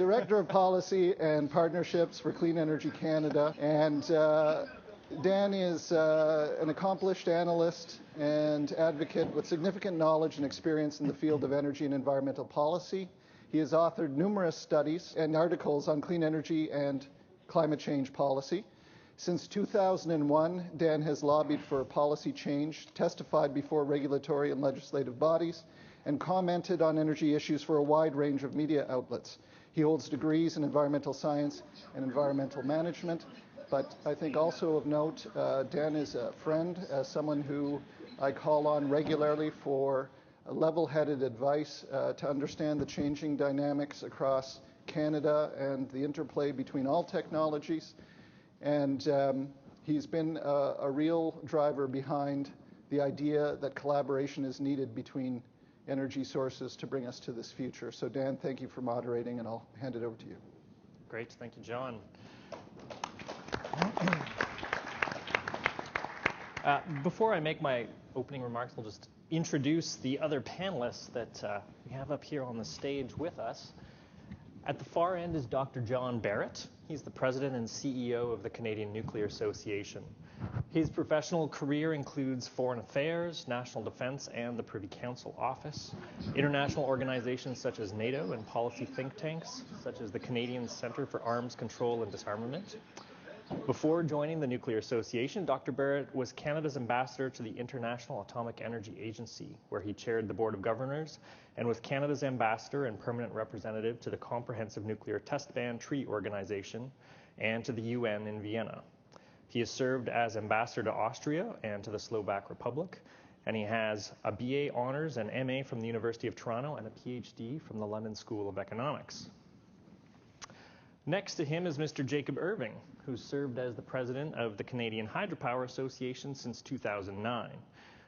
Director of Policy and Partnerships for Clean Energy Canada. And Dan is an accomplished analyst and advocate with significant knowledge and experience in the field of energy and environmental policy. He has authored numerous studies and articles on clean energy and climate change policy. Since 2001, Dan has lobbied for policy change, testified before regulatory and legislative bodies, and commented on energy issues for a wide range of media outlets. He holds degrees in environmental science and environmental management, but I think also of note, Dan is a friend, someone who I call on regularly for level-headed advice to understand the changing dynamics across Canada and the interplay between all technologies. And he's been a real driver behind the idea that collaboration is needed between energy sources to bring us to this future. So Dan, thank you for moderating, and I'll hand it over to you. Great, thank you, John. Before I make my opening remarks, I'll just introduce the other panelists that we have up here on the stage with us. At the far end is Dr. John Barrett. He's the president and CEO of the Canadian Nuclear Association. His professional career includes foreign affairs, national defense, and the Privy Council office, international organizations such as NATO, and policy think tanks such as the Canadian Centre for Arms Control and Disarmament. Before joining the Nuclear Association, Dr. Barrett was Canada's ambassador to the International Atomic Energy Agency, where he chaired the Board of Governors, and was Canada's ambassador and permanent representative to the Comprehensive Nuclear Test Ban Treaty Organization and to the UN in Vienna. He has served as ambassador to Austria and to the Slovak Republic, and he has a BA Honours and MA from the University of Toronto and a PhD from the London School of Economics. Next to him is Mr. Jacob Irving, who served as the president of the Canadian Hydropower Association since 2009.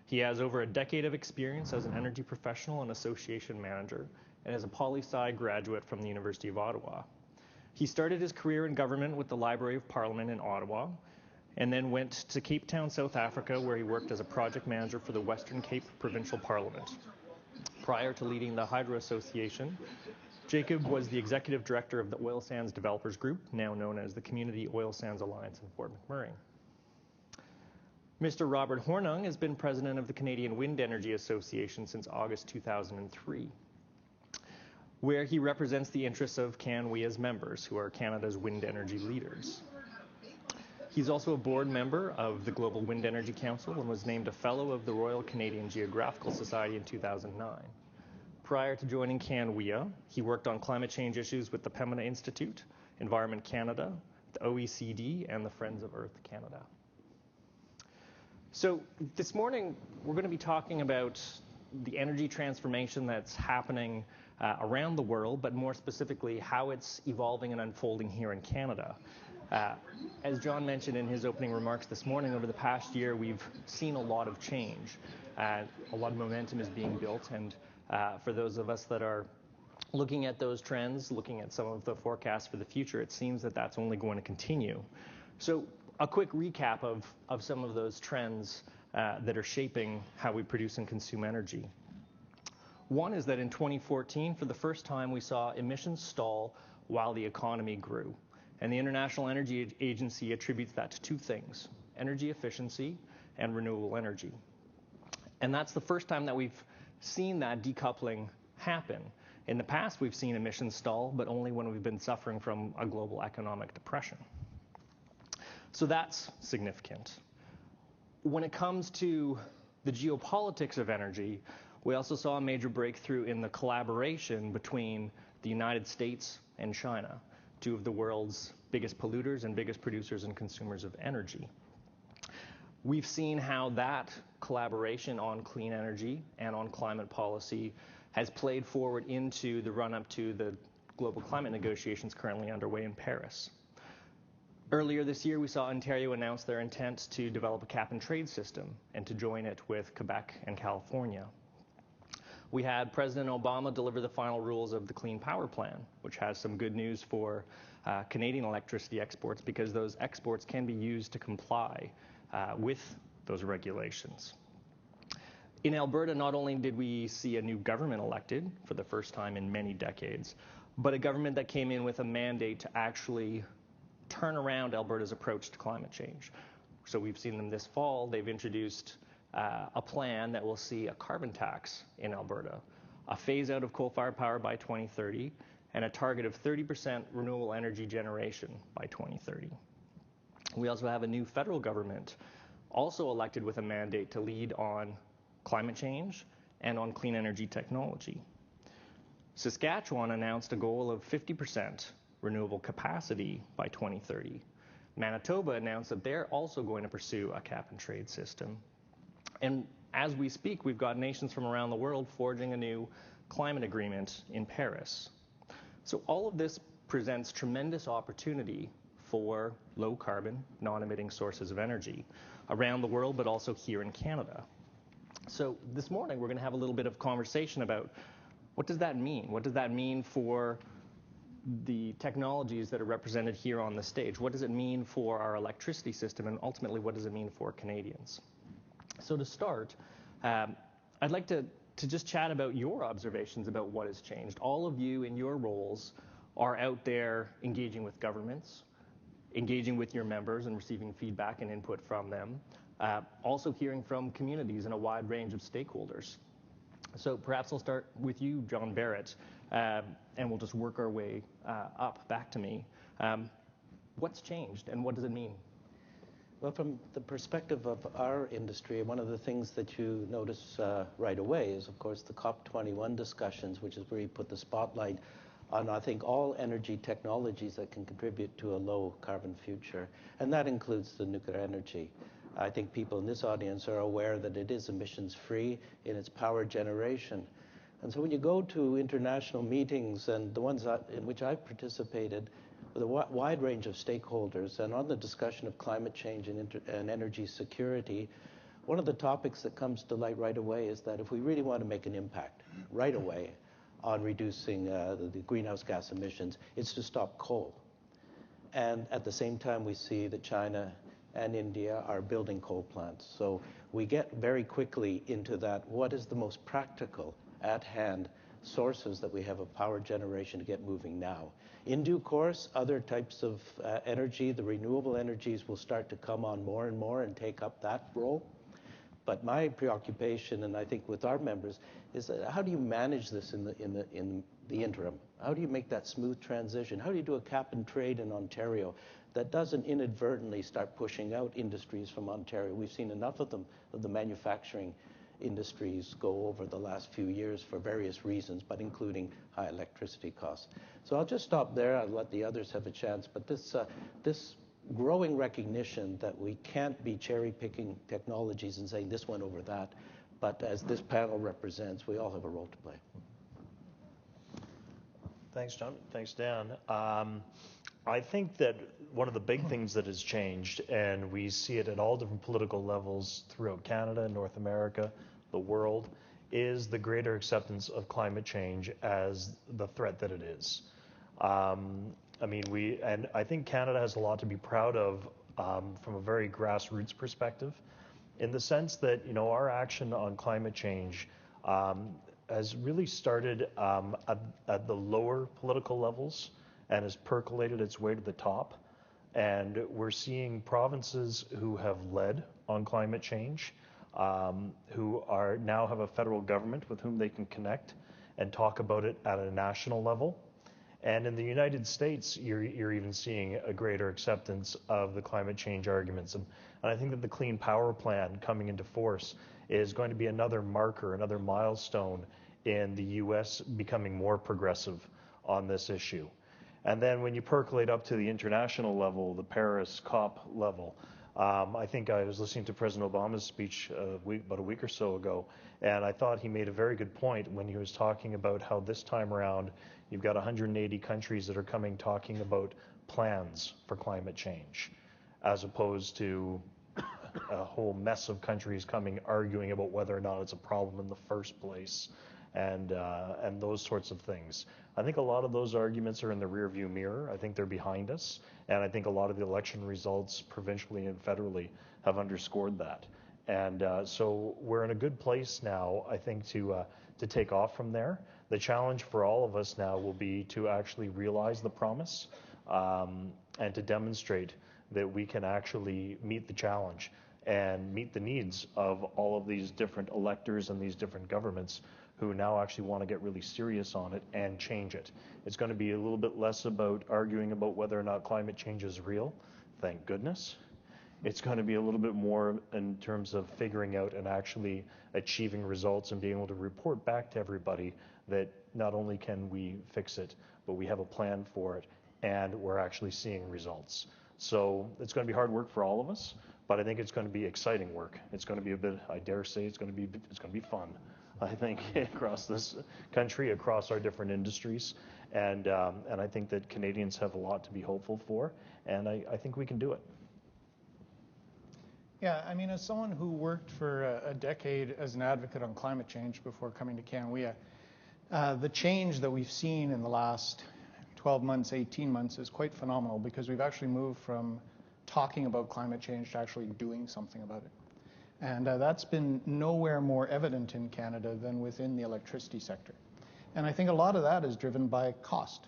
He has over a decade of experience as an energy professional and association manager, and is a poli-sci graduate from the University of Ottawa. He started his career in government with the Library of Parliament in Ottawa, and then went to Cape Town, South Africa, where he worked as a project manager for the Western Cape Provincial Parliament. Prior to leading the Hydro Association, Jacob was the executive director of the Oil Sands Developers Group, now known as the Community Oil Sands Alliance in Fort McMurray. Mr. Robert Hornung has been president of the Canadian Wind Energy Association since August 2003, where he represents the interests of CanWIA's members, who are Canada's wind energy leaders. He's also a board member of the Global Wind Energy Council and was named a Fellow of the Royal Canadian Geographical Society in 2009. Prior to joining CanWIA, he worked on climate change issues with the Pembina Institute, Environment Canada, the OECD, and the Friends of Earth Canada. So this morning, we're going to be talking about the energy transformation that's happening around the world, but more specifically, how it's evolving and unfolding here in Canada. As John mentioned in his opening remarks this morning, over the past year, we've seen a lot of change. A lot of momentum is being built, and for those of us that are looking at those trends, looking at some of the forecasts for the future, it seems that that's only going to continue. So a quick recap of some of those trends that are shaping how we produce and consume energy. One is that in 2014, for the first time, we saw emissions stall while the economy grew. And the International Energy Agency attributes that to two things: energy efficiency and renewable energy. And that's the first time that we've seen that decoupling happen. In the past, we've seen emissions stall, but only when we've been suffering from a global economic depression. So that's significant. When it comes to the geopolitics of energy, we also saw a major breakthrough in the collaboration between the United States and China, two of the world's biggest polluters and biggest producers and consumers of energy. We've seen how that collaboration on clean energy and on climate policy has played forward into the run-up to the global climate negotiations currently underway in Paris. Earlier this year, we saw Ontario announce their intent to develop a cap-and-trade system and to join it with Quebec and California. We had President Obama deliver the final rules of the Clean Power Plan, which has some good news for Canadian electricity exports, because those exports can be used to comply with those regulations. In Alberta, not only did we see a new government elected for the first time in many decades, but a government that came in with a mandate to actually turn around Alberta's approach to climate change. So we've seen them this fall. They've introduced a plan that will see a carbon tax in Alberta, a phase out of coal-fired power by 2030, and a target of 30% renewable energy generation by 2030. We also have a new federal government also elected with a mandate to lead on climate change and on clean energy technology. Saskatchewan announced a goal of 50% renewable capacity by 2030. Manitoba announced that they're also going to pursue a cap-and-trade system. And as we speak, we've got nations from around the world forging a new climate agreement in Paris. So all of this presents tremendous opportunity for low-carbon, non-emitting sources of energy around the world, but also here in Canada. So this morning, we're going to have a little bit of conversation about what does that mean? What does that mean for the technologies that are represented here on the stage? What does it mean for our electricity system? And ultimately, what does it mean for Canadians? So to start, I'd like to just chat about your observations about what has changed. All of you in your roles are out there engaging with governments, engaging with your members and receiving feedback and input from them, also hearing from communities and a wide range of stakeholders. So perhaps I'll start with you, John Barrett, and we'll just work our way up back to me. What's changed and what does it mean? Well, from the perspective of our industry, one of the things that you notice right away is, of course, the COP21 discussions, which is where you put the spotlight on, I think, all energy technologies that can contribute to a low carbon future. And that includes the nuclear energy. I think people in this audience are aware that it is emissions free in its power generation. And so when you go to international meetings and the ones in which I've participated with a wide range of stakeholders and on the discussion of climate change and energy security, one of the topics that comes to light right away is that if we really want to make an impact right away on reducing the greenhouse gas emissions, it's to stop coal. And at the same time, we see that China and India are building coal plants. So we get very quickly into that, what is the most practical at hand sources that we have of power generation to get moving now. In due course, other types of energy, the renewable energies will start to come on more and more and take up that role. But my preoccupation, and I think with our members, is that how do you manage this in the interim? How do you make that smooth transition? How do you do a cap and trade in Ontario that doesn't inadvertently start pushing out industries from Ontario? We've seen enough of them, of the manufacturing industries, go over the last few years for various reasons, but including high electricity costs. So I'll just stop there. I'll let the others have a chance. But this growing recognition that we can't be cherry-picking technologies and saying this one over that, but as this panel represents, we all have a role to play. Thanks, John. Thanks, Dan. I think that one of the big things that has changed, and we see it at all different political levels throughout Canada, North America, the world, is the greater acceptance of climate change as the threat that it is. I think Canada has a lot to be proud of from a very grassroots perspective, in the sense that, our action on climate change has really started at the lower political levels and has percolated its way to the top. And we're seeing provinces who have led on climate change, who now have a federal government with whom they can connect and talk about it at a national level. And in the United States, you're even seeing a greater acceptance of the climate change arguments. And I think that the Clean Power Plan coming into force is going to be another marker, another milestone in the U.S. becoming more progressive on this issue. And then when you percolate up to the international level, the Paris COP level, I think I was listening to President Obama's speech about a week or so ago, and I thought he made a very good point when he was talking about how this time around you've got 180 countries that are coming talking about plans for climate change, as opposed to a whole mess of countries coming arguing about whether or not it's a problem in the first place, and those sorts of things. I think a lot of those arguments are in the rearview mirror. I think they're behind us, and I think a lot of the election results, provincially and federally, have underscored that. And so we're in a good place now, I think, to take off from there. The challenge for all of us now will be to actually realize the promise and to demonstrate that we can actually meet the challenge and meet the needs of all of these different electors and these different governments who now actually want to get really serious on it and change it. It's going to be a little bit less about arguing about whether or not climate change is real, thank goodness. It's going to be a little bit more in terms of figuring out and actually achieving results and being able to report back to everybody that not only can we fix it, but we have a plan for it and we're actually seeing results. So it's going to be hard work for all of us, but I think it's going to be exciting work. It's going to be a bit, I dare say, it's going to be fun, I think, across this country, across our different industries. And I think that Canadians have a lot to be hopeful for, and I think we can do it. Yeah, I mean, as someone who worked for a decade as an advocate on climate change before coming to Canada, the change that we've seen in the last 12 months, 18 months is quite phenomenal because we've actually moved from talking about climate change to actually doing something about it. And that's been nowhere more evident in Canada than within the electricity sector. And I think a lot of that is driven by cost.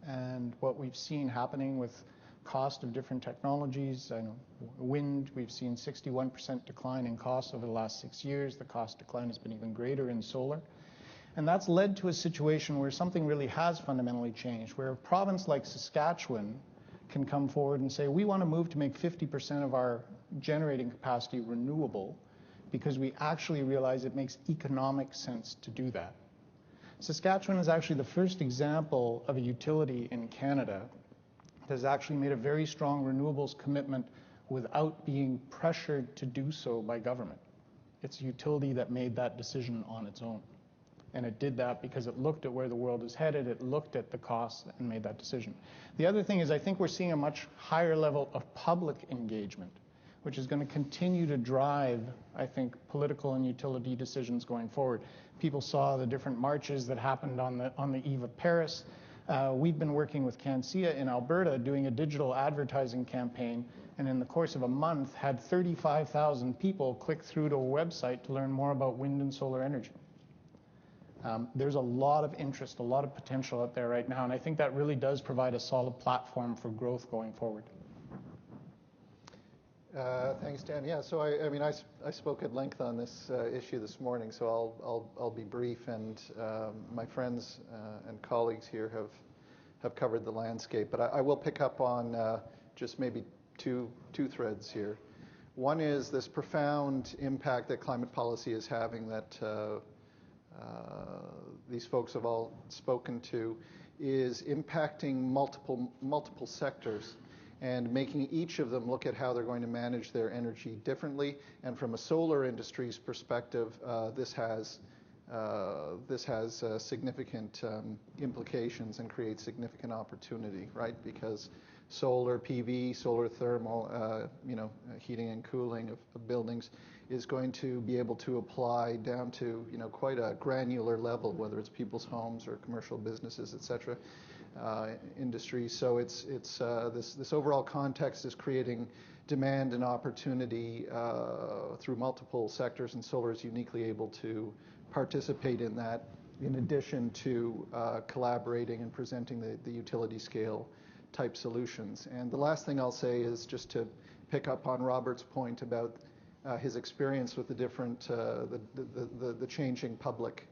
And what we've seen happening with cost of different technologies, I know wind, we've seen 61% decline in cost over the last 6 years. The cost decline has been even greater in solar. And that's led to a situation where something really has fundamentally changed, where a province like Saskatchewan can come forward and say, we want to move to make 50% of our generating capacity renewable because we actually realize it makes economic sense to do that. Saskatchewan is actually the first example of a utility in Canada that has actually made a very strong renewables commitment without being pressured to do so by government. It's a utility that made that decision on its own. And it did that because it looked at where the world is headed, it looked at the costs and made that decision. The other thing is I think we're seeing a much higher level of public engagement, which is going to continue to drive, I think, political and utility decisions going forward. People saw the different marches that happened on the eve of Paris. We've been working with CanSIA in Alberta doing a digital advertising campaign, and in the course of a month had 35,000 people click through to a website to learn more about wind and solar energy. There's a lot of interest, a lot of potential out there right now, and I think that really does provide a solid platform for growth going forward. Thanks, Dan. Yeah, so I spoke at length on this issue this morning, so I'll be brief. And my friends and colleagues here have covered the landscape, but I will pick up on just maybe two threads here. One is this profound impact that climate policy is having that these folks have all spoken to, is impacting multiple sectors and making each of them look at how they're going to manage their energy differently. And from a solar industry's perspective, this has significant implications and creates significant opportunity, right? Because solar PV, solar thermal, heating and cooling of buildings is going to be able to apply down to quite a granular level, whether it's people's homes or commercial businesses, et cetera, industries. So it's this overall context is creating demand and opportunity through multiple sectors, and solar is uniquely able to participate in that, in addition to collaborating and presenting the utility scale type solutions. And the last thing I'll say is just to pick up on Robert's point about his experience with the different, the changing public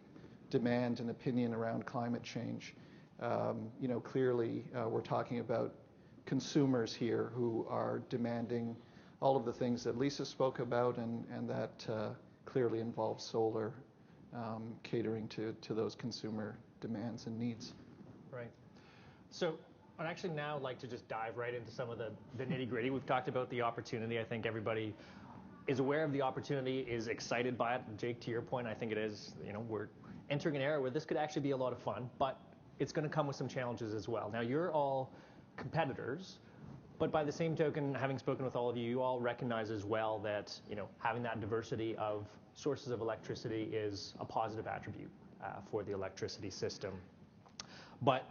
demand and opinion around climate change. Clearly we're talking about consumers here who are demanding all of the things that Lisa spoke about, and that clearly involves solar catering to those consumer demands and needs. Right. So I'd actually now like to just dive right into some of the nitty-gritty. We've talked about the opportunity. I think everybody is aware of the opportunity, is excited by it. Jake, to your point, I think it is, we're entering an era where this could actually be a lot of fun, but it's going to come with some challenges as well. Now, you're all competitors, but by the same token, having spoken with all of you, you all recognize as well that, having that diversity of sources of electricity is a positive attribute for the electricity system. But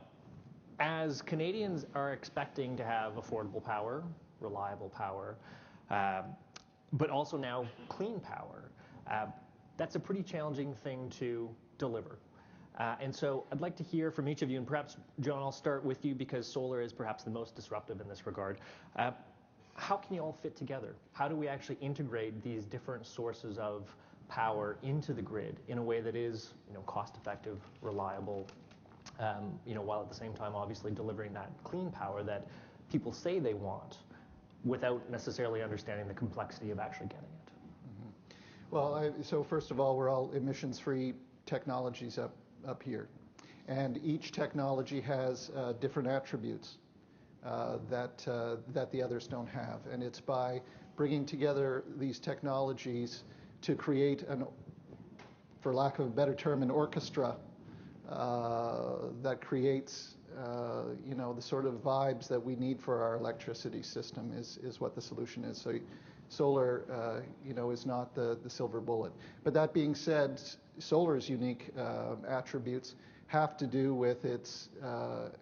as Canadians are expecting to have affordable power, reliable power, but also now clean power. That's a pretty challenging thing to deliver. And so I'd like to hear from each of you, and perhaps, John, I'll start with you because solar is perhaps the most disruptive in this regard. How can you all fit together? How do we actually integrate these different sources of power into the grid in a way that is, cost-effective, reliable, while at the same time obviously delivering that clean power that people say they want without necessarily understanding the complexity of actually getting it? Well, so first of all, we're all emissions-free technologies up here. And each technology has different attributes that the others don't have. And it's by bringing together these technologies to create, for lack of a better term, an orchestra that creates the sort of vibes that we need for our electricity system is what the solution is. So solar, is not the silver bullet. But that being said, solar's unique attributes have to do with its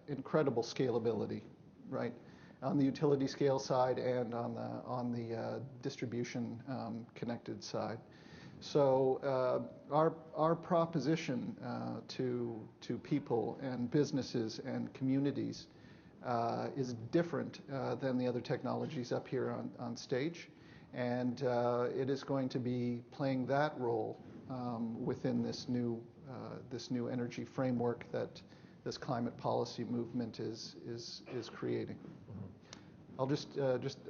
incredible scalability, right? On the utility scale side and on the distribution connected side. So our proposition to people and businesses and communities is different than the other technologies up here on stage, and it is going to be playing that role within this new energy framework that this climate policy movement is creating. I'll just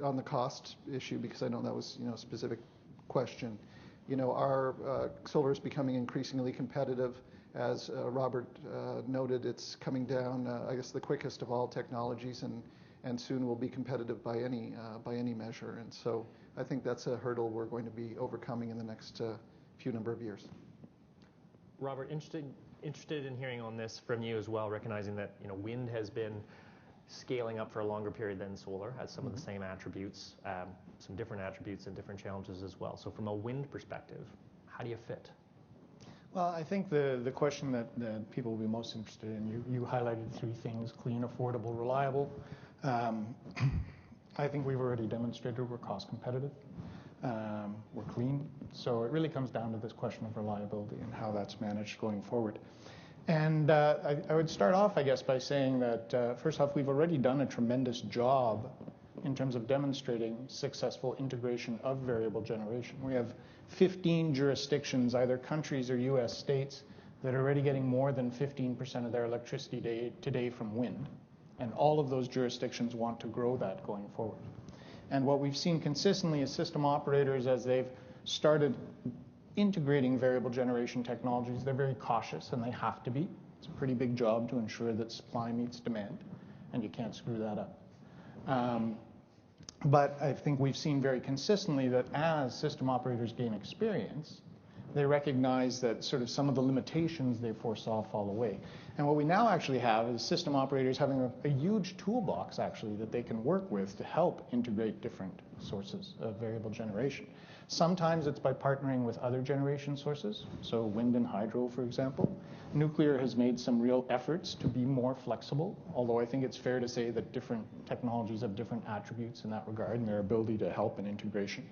on the cost issue, because I know that was a specific question. Our solar is becoming increasingly competitive. As Robert noted, it's coming down, I guess, the quickest of all technologies, and soon will be competitive by any measure. And so I think that's a hurdle we're going to be overcoming in the next few number of years. Robert, interested in hearing on this from you as well, recognizing that wind has been scaling up for a longer period than solar, has some of the same attributes, some different attributes and different challenges as well. So from a wind perspective, how do you fit? Well, I think the question that people will be most interested in, you highlighted three things: clean, affordable, reliable. I think we've already demonstrated we're cost competitive. We're clean. So it really comes down to this question of reliability and how that's managed going forward. And I would start off, I guess, by saying that, first off, we've already done a tremendous job in terms of demonstrating successful integration of variable generation. We have 15 jurisdictions, either countries or U.S. states, that are already getting more than 15% of their electricity today from wind. And all of those jurisdictions want to grow that going forward. And what we've seen consistently is system operators, as they've started integrating variable generation technologies, they're very cautious, and they have to be. It's a pretty big job to ensure that supply meets demand, and you can't screw that up. But I think we've seen very consistently that as system operators gain experience, they recognize that sort of some of the limitations they foresaw fall away. And what we now actually have is system operators having a huge toolbox, actually, that they can work with to help integrate different sources of variable generation. Sometimes it's by partnering with other generation sources, so wind and hydro, for example. Nuclear has made some real efforts to be more flexible, although I think it's fair to say that different technologies have different attributes in that regard and their ability to help in integration.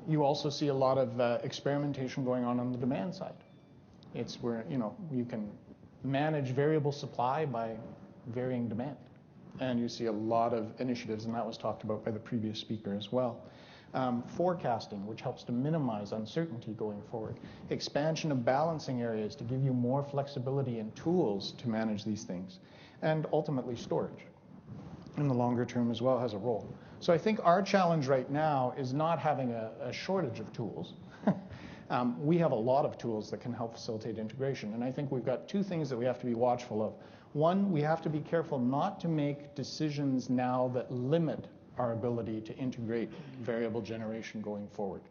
You also see a lot of experimentation going on the demand side. It's where you can manage variable supply by varying demand. And you see a lot of initiatives, and that was talked about by the previous speaker as well. Forecasting, which helps to minimize uncertainty going forward. Expansion of balancing areas to give you more flexibility and tools to manage these things. And ultimately storage in the longer term as well has a role. So I think our challenge right now is not having a shortage of tools. We have a lot of tools that can help facilitate integration. And I think we've got two things that we have to be watchful of. One, we have to be careful not to make decisions now that limit our ability to integrate variable generation going forward.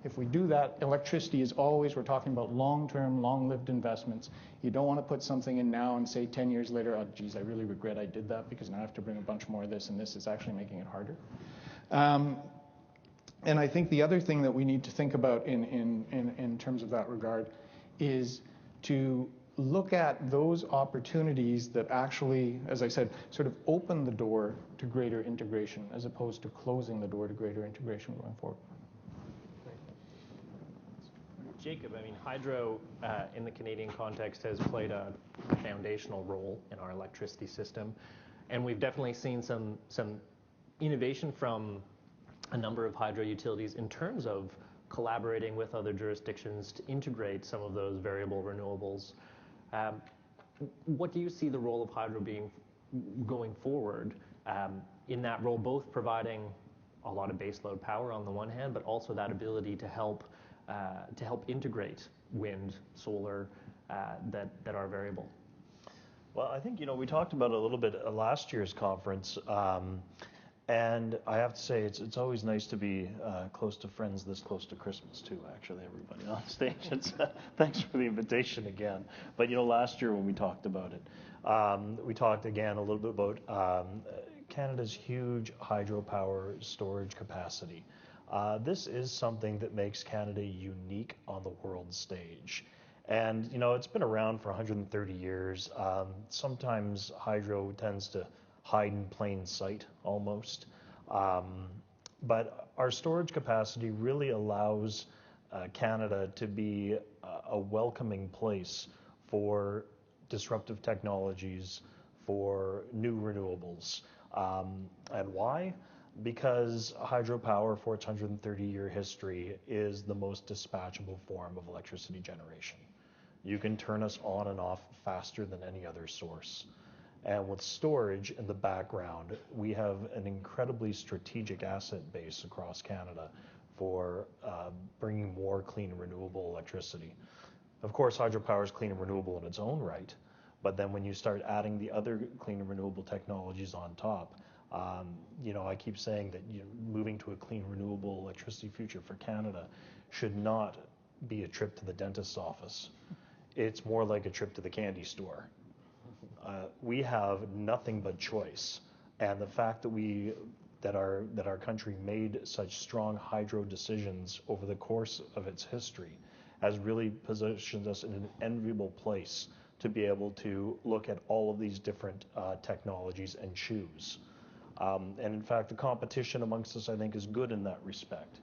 If we do that, electricity is always, we're talking about long-term, long-lived investments. You don't want to put something in now and say 10 years later, oh, geez, I really regret I did that because now I have to bring a bunch more of this, and this is actually making it harder. And I think the other thing that we need to think about in terms of that regard is to look at those opportunities that actually, as I said, sort of open the door to greater integration as opposed to closing the door to greater integration going forward. Jacob, I mean, hydro in the Canadian context has played a foundational role in our electricity system, and we've definitely seen some innovation from a number of hydro utilities in terms of collaborating with other jurisdictions to integrate some of those variable renewables. What do you see the role of hydro being going forward in that role, both providing a lot of baseload power on the one hand, but also that ability to help integrate wind, solar that are variable? Well, I think, we talked about it a little bit at last year's conference, and I have to say it's always nice to be close to friends this close to Christmas too, actually, everybody on stage. Thanks for the invitation again. But, last year when we talked about it, we talked again a little bit about Canada's huge hydropower storage capacity. This is something that makes Canada unique on the world stage. And, it's been around for 130 years. Sometimes hydro tends to hide in plain sight almost. But our storage capacity really allows Canada to be a welcoming place for disruptive technologies, for new renewables. And why? Because hydropower, for its 130-year history, is the most dispatchable form of electricity generation. You can turn us on and off faster than any other source. And with storage in the background, we have an incredibly strategic asset base across Canada for bringing more clean and renewable electricity. Of course, hydropower is clean and renewable in its own right, but then when you start adding the other clean and renewable technologies on top, I keep saying that moving to a clean, renewable electricity future for Canada should not be a trip to the dentist's office. It's more like a trip to the candy store. We have nothing but choice, and the fact that our country made such strong hydro decisions over the course of its history has really positioned us in an enviable place to be able to look at all of these different technologies and choose. And in fact, the competition amongst us, I think, is good in that respect.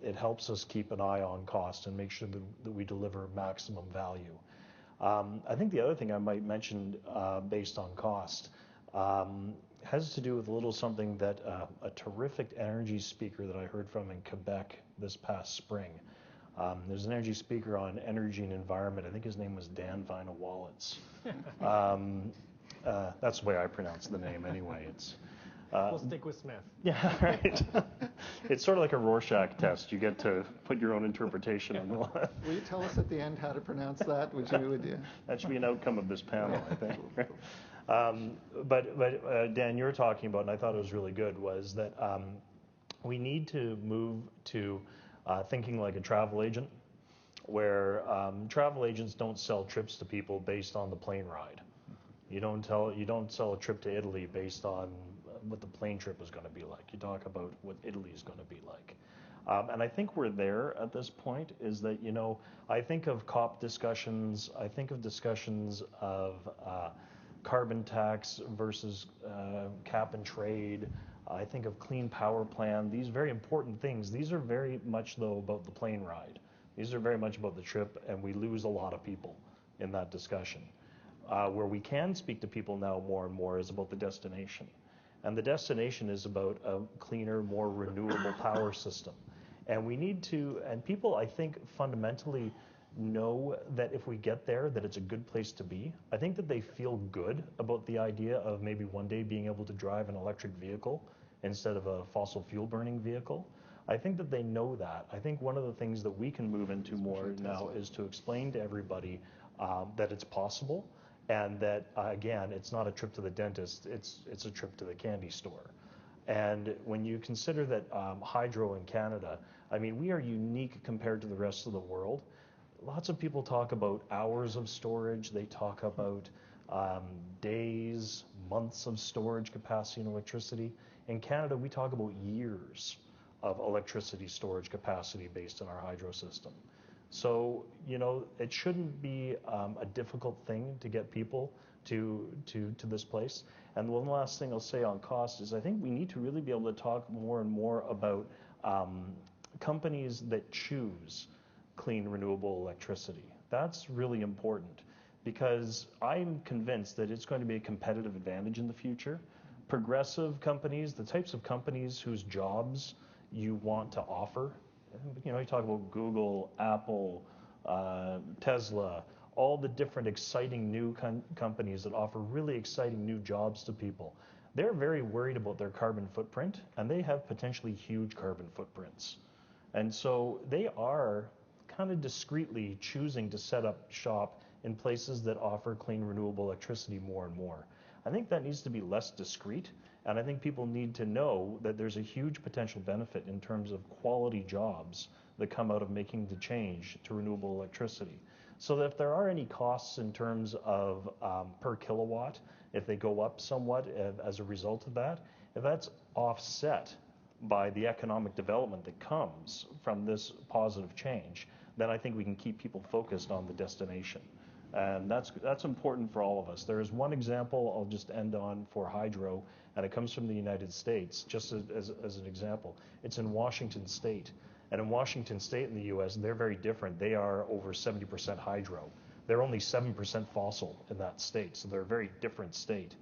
It helps us keep an eye on cost and make sure that we deliver maximum value. I think the other thing I might mention based on cost has to do with a little something that a terrific energy speaker that I heard from in Quebec this past spring. There's an energy speaker on energy and environment. I think his name was Dan Vina-Wallets. That's the way I pronounce the name anyway. We'll stick with Smith. Yeah, right. It's sort of like a Rorschach test. You get to put your own interpretation on the line. Will you tell us at the end how to pronounce that? Would you? That should be an outcome of this panel, I think. But Dan, you were talking about, and I thought it was really good, was that we need to move to thinking like a travel agent, where travel agents don't sell trips to people based on the plane ride. You don't sell a trip to Italy based on what the plane trip is going to be like. You talk about what Italy is going to be like. And I think we're there at this point, is that, I think of COP discussions, I think of discussions of carbon tax versus cap and trade. I think of clean power plan. These very important things. These are very much, though, about the plane ride. These are very much about the trip, and we lose a lot of people in that discussion. Where we can speak to people now more and more is about the destination. And the destination is about a cleaner, more renewable power system. And we need to, and people, I think, fundamentally know that if we get there, that it's a good place to be. I think that they feel good about the idea of maybe one day being able to drive an electric vehicle instead of a fossil fuel burning vehicle. I think that they know that. I think one of the things that we can move into more now is to explain to everybody that it's possible, and that, again, it's not a trip to the dentist, it's a trip to the candy store. And when you consider that hydro in Canada, I mean, we are unique compared to the rest of the world. Lots of people talk about hours of storage. They talk about days, months of storage capacity and electricity. In Canada, we talk about years of electricity storage capacity based on our hydro system. So, it shouldn't be a difficult thing to get people to this place. And one last thing I'll say on cost is I think we need to really be able to talk more and more about companies that choose clean, renewable electricity. That's really important because I'm convinced that it's going to be a competitive advantage in the future. Progressive companies, the types of companies whose jobs you want to offer, you know, you talk about Google, Apple, Tesla, all the different exciting new companies that offer really exciting new jobs to people. They're very worried about their carbon footprint, and they have potentially huge carbon footprints. And so they are kind of discreetly choosing to set up shop in places that offer clean, renewable electricity more and more. I think that needs to be less discreet, and I think people need to know that there's a huge potential benefit in terms of quality jobs that come out of making the change to renewable electricity. So that if there are any costs in terms of per kilowatt, if they go up somewhat as a result of that, if that's offset by the economic development that comes from this positive change, then I think we can keep people focused on the destination. And that's important for all of us. There is one example I'll just end on for hydro, and it comes from the United States, just as an example. It's in Washington State. And in Washington State in the U.S., they're very different. They are over 70% hydro. They're only 7% fossil in that state, so they're a very different state.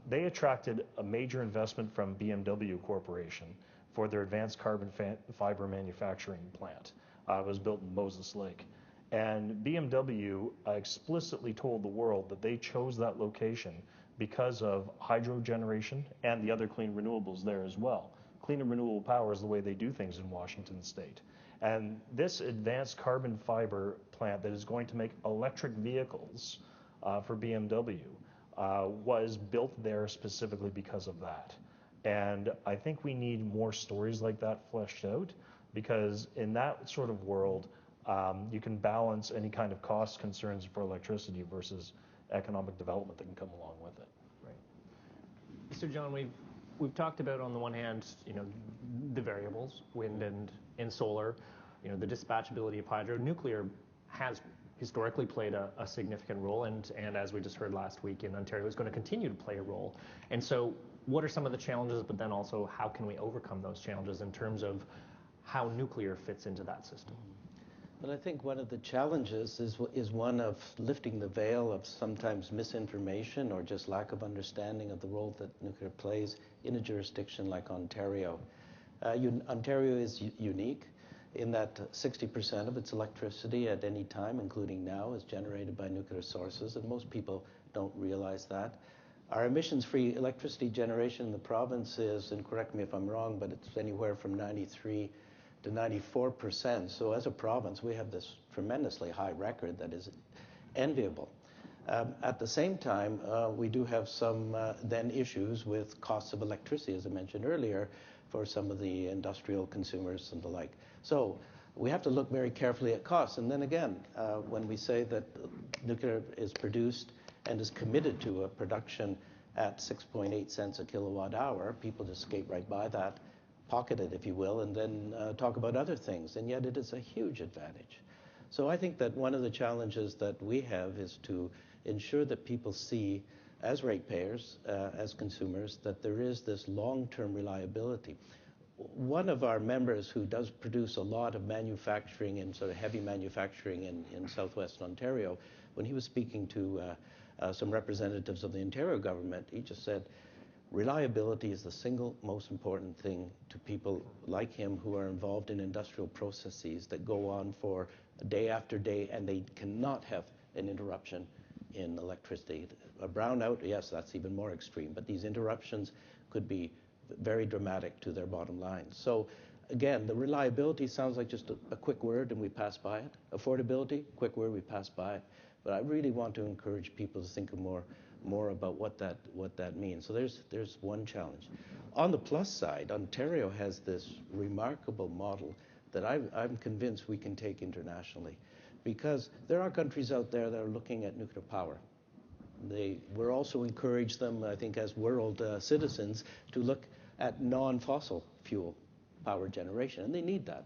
They attracted a major investment from BMW Corporation for their advanced carbon fiber manufacturing plant. It was built in Moses Lake. And BMW explicitly told the world that they chose that location because of hydro generation and the other clean renewables there as well. Clean and renewable power is the way they do things in Washington State. And this advanced carbon fiber plant that is going to make electric vehicles for BMW was built there specifically because of that. And I think we need more stories like that fleshed out, because in that sort of world, you can balance any kind of cost concerns for electricity versus economic development that can come along with it. Right. So John, we've talked about, on the one hand, you know, the variables, wind and solar, you know, the dispatchability of hydro. Nuclear has historically played a significant role, and as we just heard last week in Ontario, is going to continue to play a role. And so what are some of the challenges, but then also how can we overcome those challenges in terms of how nuclear fits into that system? But I think one of the challenges is one of lifting the veil of sometimes misinformation or just lack of understanding of the role that nuclear plays in a jurisdiction like Ontario. Ontario is unique in that 60% of its electricity at any time, including now, is generated by nuclear sources, and most people don't realize that. Our emissions-free electricity generation in the province is, and correct me if I'm wrong, but it's anywhere from 93 to 94%. So as a province, we have this tremendously high record that is enviable. At the same time, we do have some then issues with costs of electricity, as I mentioned earlier, for some of the industrial consumers and the like. So we have to look very carefully at costs. And then again, when we say that nuclear is produced and is committed to a production at 6.8 cents a kilowatt hour, people just skate right by that, pocket it, if you will, and then talk about other things. And yet it is a huge advantage. So I think that one of the challenges that we have is to ensure that people see, as ratepayers, as consumers, that there is this long-term reliability. One of our members who does produce a lot of manufacturing and sort of heavy manufacturing in southwest Ontario, when he was speaking to some representatives of the Ontario government, he just said, reliability is the single most important thing to people like him who are involved in industrial processes that go on for day after day, and they cannot have an interruption in electricity. A brownout, yes, that's even more extreme, but these interruptions could be very dramatic to their bottom line. So again, the reliability sounds like just a quick word and we pass by it. Affordability, quick word, we pass by it. But I really want to encourage people to think more about what that means. So there's one challenge. On the plus side, Ontario has this remarkable model that I'm convinced we can take internationally, because there are countries out there that are looking at nuclear power. We're also encourage them, I think, as world citizens, to look at non-fossil fuel power generation, and they need that.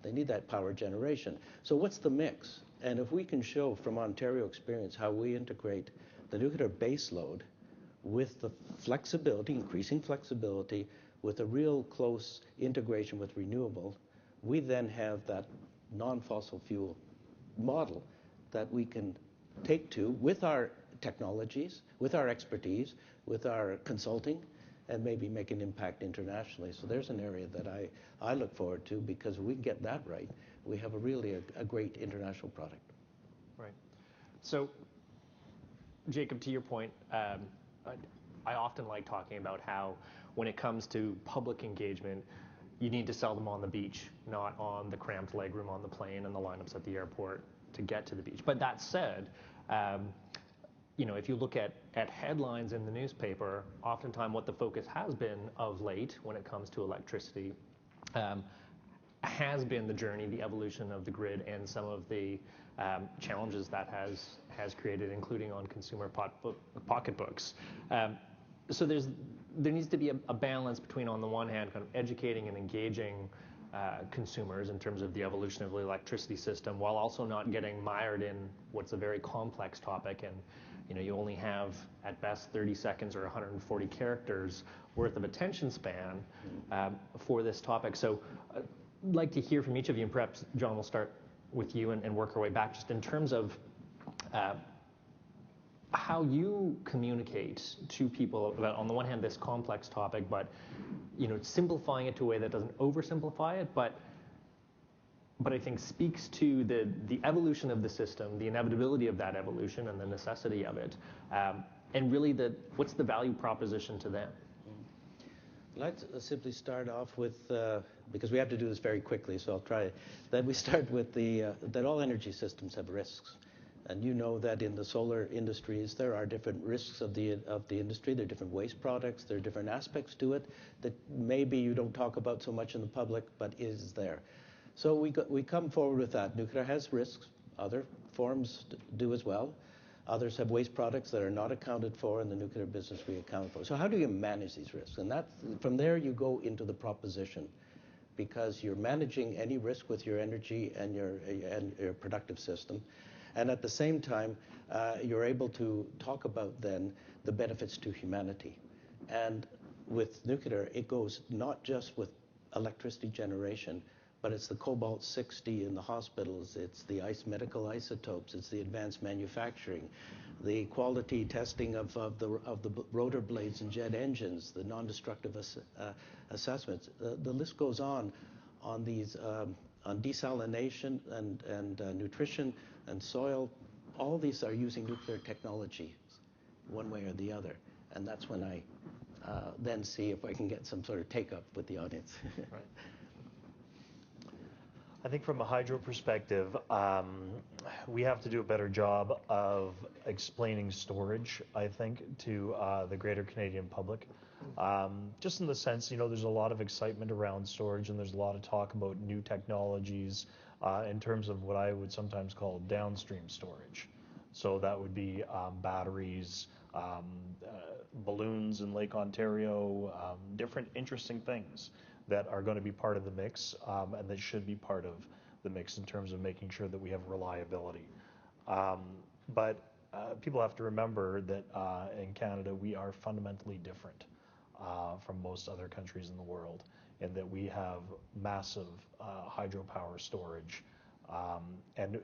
They need that power generation. So what's the mix? And if we can show from Ontario experience how we integrate the nuclear baseload with the flexibility, increasing flexibility, with a real close integration with renewable, we then have that non-fossil fuel model that we can take to with our technologies, with our expertise, with our consulting, and maybe make an impact internationally. So there's an area that I look forward to, because if we can get that right, we have a great international product. Right. So, Jacob, to your point, I often like talking about how when it comes to public engagement, you need to sell them on the beach, not on the cramped legroom on the plane and the lineups at the airport to get to the beach. But that said, if you look at headlines in the newspaper, oftentimes what the focus has been of late when it comes to electricity has been the journey, the evolution of the grid, and some of the challenges that has created, including on consumer pocketbooks. So there needs to be a balance between, on the one hand, kind of educating and engaging consumers in terms of the evolution of the electricity system, while also not getting mired in what's a very complex topic, and you only have at best 30 seconds or 140 characters worth of attention span for this topic. So I'd like to hear from each of you, and perhaps John, we'll start with you and work our way back, just in terms of how you communicate to people about, on the one hand, this complex topic, but simplifying it to a way that doesn't oversimplify it, but I think speaks to the evolution of the system, the inevitability of that evolution, and the necessity of it, and really what's the value proposition to them. Let's simply start off with, because we have to do this very quickly, so I'll try. Then we start with that all energy systems have risks. And you know that in the solar industries, there are different risks of the industry. There are different waste products. There are different aspects to it that maybe you don't talk about so much in the public, but is there. So we come forward with that. Nuclear has risks. Other forms do as well. Others have waste products that are not accounted for in the nuclear business we account for. So how do you manage these risks? And from there you go into the proposition, because you're managing any risk with your energy and your productive system. And at the same time, you're able to talk about then the benefits to humanity. And with nuclear, it goes not just with electricity generation, but it's the cobalt-60 in the hospitals, it's the medical isotopes, it's the advanced manufacturing, the quality testing of the rotor blades and jet engines, the non-destructive assessments. The list goes on these on desalination and nutrition and soil. All these are using nuclear technology one way or the other. And that's when I then see if I can get some sort of take-up with the audience. Right. I think from a hydro perspective, we have to do a better job of explaining storage, I think, to the greater Canadian public. Just in the sense, there's a lot of excitement around storage, and there's a lot of talk about new technologies in terms of what I would sometimes call downstream storage. So that would be batteries, balloons in Lake Ontario, different interesting things that are going to be part of the mix, and that should be part of the mix in terms of making sure that we have reliability. But people have to remember that in Canada, we are fundamentally different from most other countries in the world, in that we have massive hydropower storage. And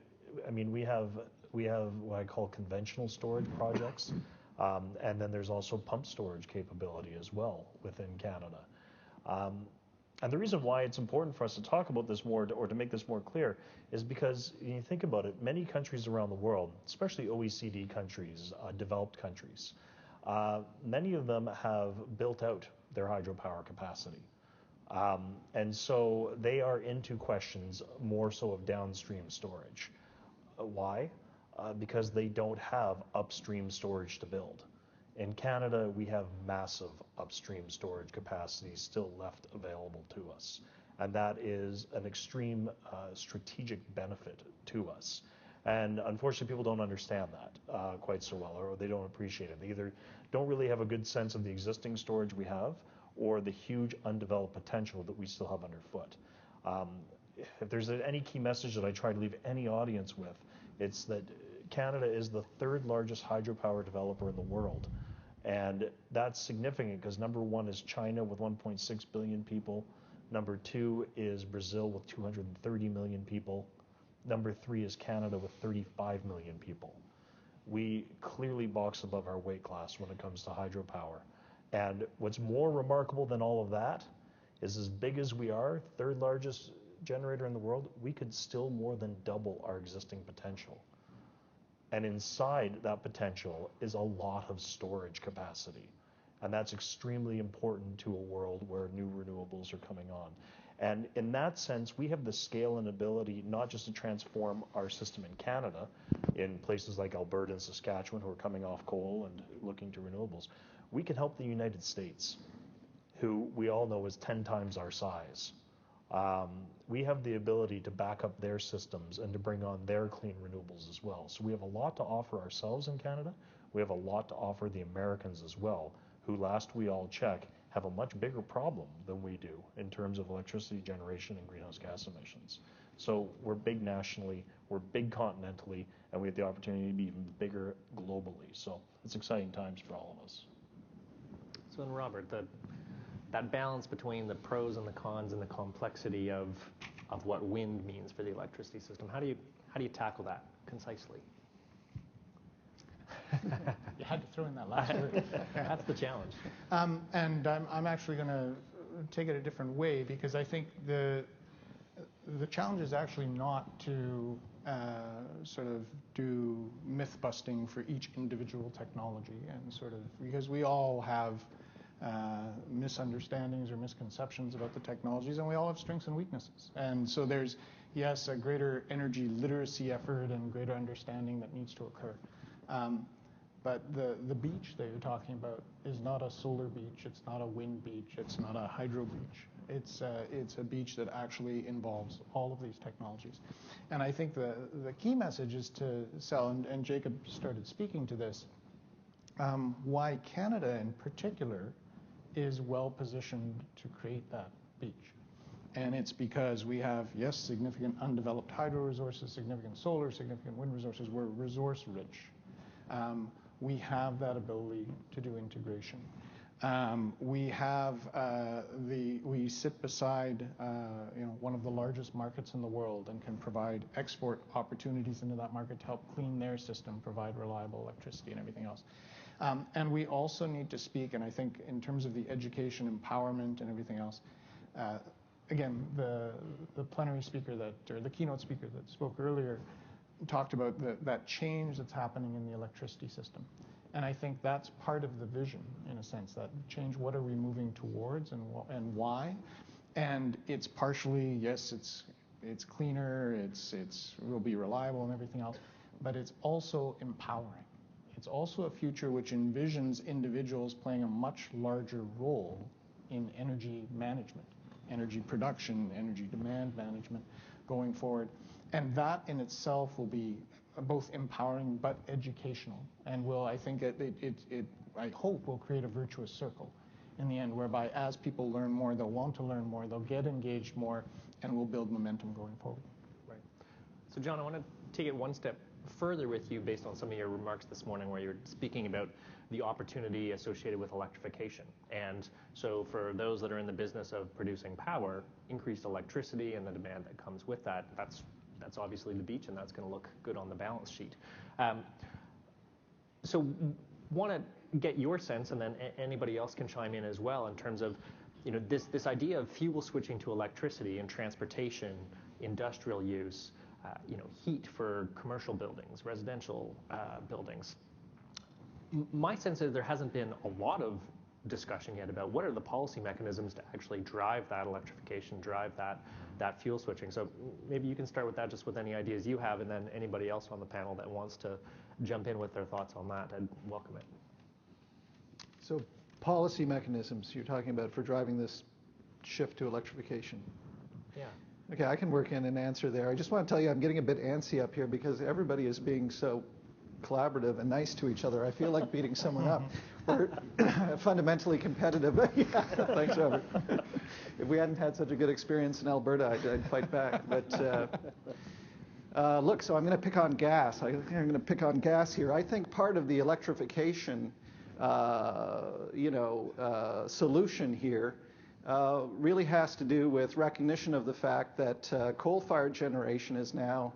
I mean, we have what I call conventional storage projects, and then there's also pump storage capability as well within Canada. And the reason why it's important for us to talk about this more, or to make this more clear, is because you think about it, many countries around the world, especially OECD countries, developed countries, many of them have built out their hydropower capacity. And so they are into questions more so of downstream storage. Why? Because they don't have upstream storage to build. In Canada, we have massive upstream storage capacity still left available to us. And that is an extreme strategic benefit to us. And unfortunately, people don't understand that quite so well, or they don't appreciate it. They either don't really have a good sense of the existing storage we have, or the huge undeveloped potential that we still have underfoot. If there's any key message that I try to leave any audience with, it's that Canada is the third largest hydropower developer in the world. And that's significant because number one is China with 1.6 billion people. Number two is Brazil with 230 million people. Number 3 is Canada with 35 million people. We clearly box above our weight class when it comes to hydropower. And what's more remarkable than all of that is, as big as we are, third largest generator in the world, we could still more than double our existing potential. And inside that potential is a lot of storage capacity. And that's extremely important to a world where new renewables are coming on. And in that sense, we have the scale and ability not just to transform our system in Canada, in places like Alberta and Saskatchewan who are coming off coal and looking to renewables. We can help the United States, who we all know is 10 times our size. We have the ability to back up their systems and to bring on their clean renewables as well. So we have a lot to offer ourselves in Canada. We have a lot to offer the Americans as well, who, last we all check, have a much bigger problem than we do in terms of electricity generation and greenhouse gas emissions. So we're big nationally, we're big continentally, and we have the opportunity to be even bigger globally. So it's exciting times for all of us. So then, Robert, that balance between the pros and the cons and the complexity of what wind means for the electricity system, how do you tackle that concisely? You had to throw in that last word. That's the challenge. And I'm actually going to take it a different way, because I think the challenge is actually not to sort of do myth busting for each individual technology, and sort of, because we all have misunderstandings or misconceptions about the technologies, and we all have strengths and weaknesses. And so there's, yes, a greater energy literacy effort and greater understanding that needs to occur. But the beach that you're talking about is not a solar beach, it's not a wind beach, it's not a hydro beach. It's a beach that actually involves all of these technologies. And I think the key message is to sell, and Jacob started speaking to this, why Canada in particular is well positioned to create that beach. And it's because we have, yes, significant undeveloped hydro resources, significant solar, significant wind resources. We're resource rich. We have that ability to do integration. We have we sit beside one of the largest markets in the world, and can provide export opportunities into that market to help clean their system, provide reliable electricity and everything else. And we also need to speak, and I think in terms of the education, empowerment, and everything else. Again, the plenary speaker or the keynote speaker that spoke earlier talked about that change that's happening in the electricity system. And I think that's part of the vision, in a sense, that change, what are we moving towards and why? And it's partially, yes, it's cleaner, it will be reliable and everything else, but it's also empowering. It's also a future which envisions individuals playing a much larger role in energy management, energy production, energy demand management going forward. And that in itself will be both empowering but educational, and I think I hope will create a virtuous circle in the end, whereby as people learn more, they'll want to learn more, they'll get engaged more, and we'll build momentum going forward. Right. So John, I want to take it one step further with you based on some of your remarks this morning, where you're speaking about the opportunity associated with electrification. And so for those that are in the business of producing power, increased electricity and the demand that comes with that, that's obviously the beach, and that's going to look good on the balance sheet. So want to get your sense, and then anybody else can chime in as well, in terms of this idea of fuel switching to electricity in transportation, industrial use, heat for commercial buildings, residential buildings. My sense is there hasn't been a lot of discussion yet about what are the policy mechanisms to actually drive that electrification, drive that fuel switching. So maybe you can start with that, just with any ideas you have, and then anybody else on the panel that wants to jump in with their thoughts on that, I'd welcome it. So policy mechanisms you're talking about for driving this shift to electrification. Yeah. Okay, I can work in an answer there. I just want to tell you I'm getting a bit antsy up here because everybody is being so collaborative and nice to each other. I feel like beating someone up. We're fundamentally competitive. Yeah, thanks, Robert. If we hadn't had such a good experience in Alberta, I'd fight back. But look, so I'm going to pick on gas. I think I'm going to pick on gas here. I think part of the electrification, solution here really has to do with recognition of the fact that coal-fired generation is now